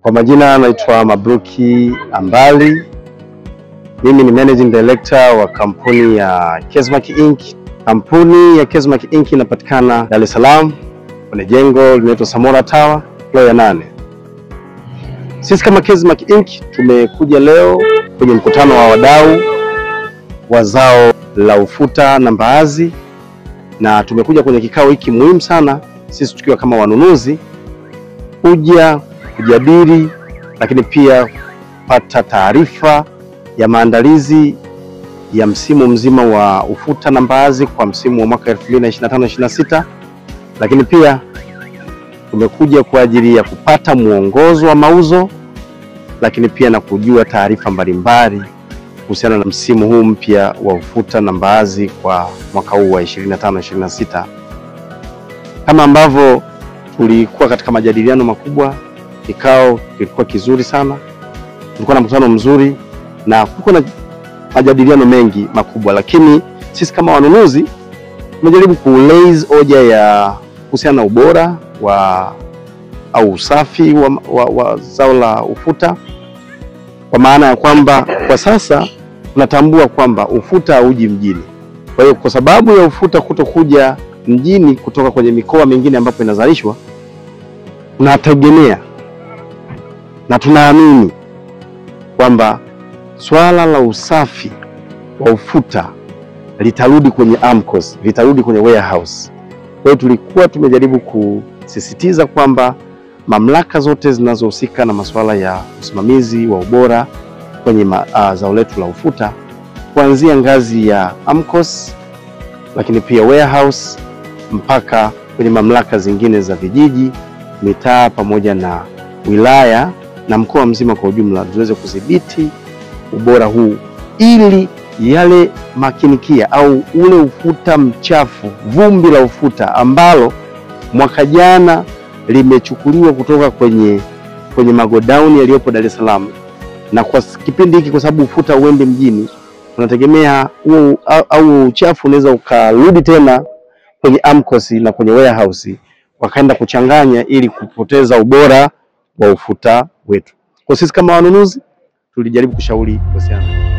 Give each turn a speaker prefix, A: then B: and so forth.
A: Kwa majina naitwa Mabruki Ambali. Mimi ni Managing Director wa kampuni ya Kesmark Inc. Kampuni ya Kesmark Inc. inapatikana Dar es Salaam kwenye jengo linaloitwa Samora Tower, floor ya 8. Sisi kama Kesmark Inc. tumekuja leo kwenye mkutano wa wadau wa zao la ufuta na mbaazi, na tumekuja kwenye kikao hiki muhimu sana sisi tukiwa kama wanunuzi kuja kujadili, lakini pia kupata taarifa ya maandalizi ya msimu mzima wa ufuta na mbaazi kwa msimu wa mwaka 2025-26. Lakini pia tumekuja kwa ajili ya kupata muongozo wa mauzo, lakini pia na kujua taarifa mbalimbali kuhusiana na msimu huu mpya wa ufuta na mbaazi kwa mwaka huu wa 25-26. Kama ambavyo tulikuwa katika majadiliano makubwa, kikao kilikuwa kizuri sana, tulikuwa na mkutano mzuri na kulikuwa na majadiliano mengi makubwa, lakini sisi kama wanunuzi tumejaribu ku-raise hoja ya kuhusiana na ubora au usafi wa zao la ufuta, kwa maana ya kwamba kwa sasa tunatambua kwamba ufuta hauji mjini. Kwa hiyo kwa sababu ya ufuta kutokuja mjini kutoka kwenye mikoa mingine ambapo inazalishwa, tunategemea na tunaamini kwamba swala la usafi wa ufuta litarudi kwenye AMCOS, litarudi kwenye warehouse. Kwa hiyo tulikuwa tumejaribu kusisitiza kwamba mamlaka zote zinazohusika na masuala ya usimamizi wa ubora kwenye zao letu la ufuta, kuanzia ngazi ya AMCOS, lakini pia warehouse, mpaka kwenye mamlaka zingine za vijiji, mitaa, pamoja na wilaya na mkoa mzima kwa ujumla, tuweze kudhibiti ubora huu, ili yale makinikia au ule ufuta mchafu, vumbi la ufuta ambalo mwaka jana limechukuliwa kutoka kwenye magodown yaliyopo Dar es Salaam, na kwa kipindi hiki kwa sababu ufuta uende mjini, tunategemea au uchafu unaweza ukarudi tena kwenye AMCOS na kwenye warehouse, wakaenda kuchanganya ili kupoteza ubora wa ufuta wetu. Kwa sisi kama wanunuzi tulijaribu kushauri kuhusiana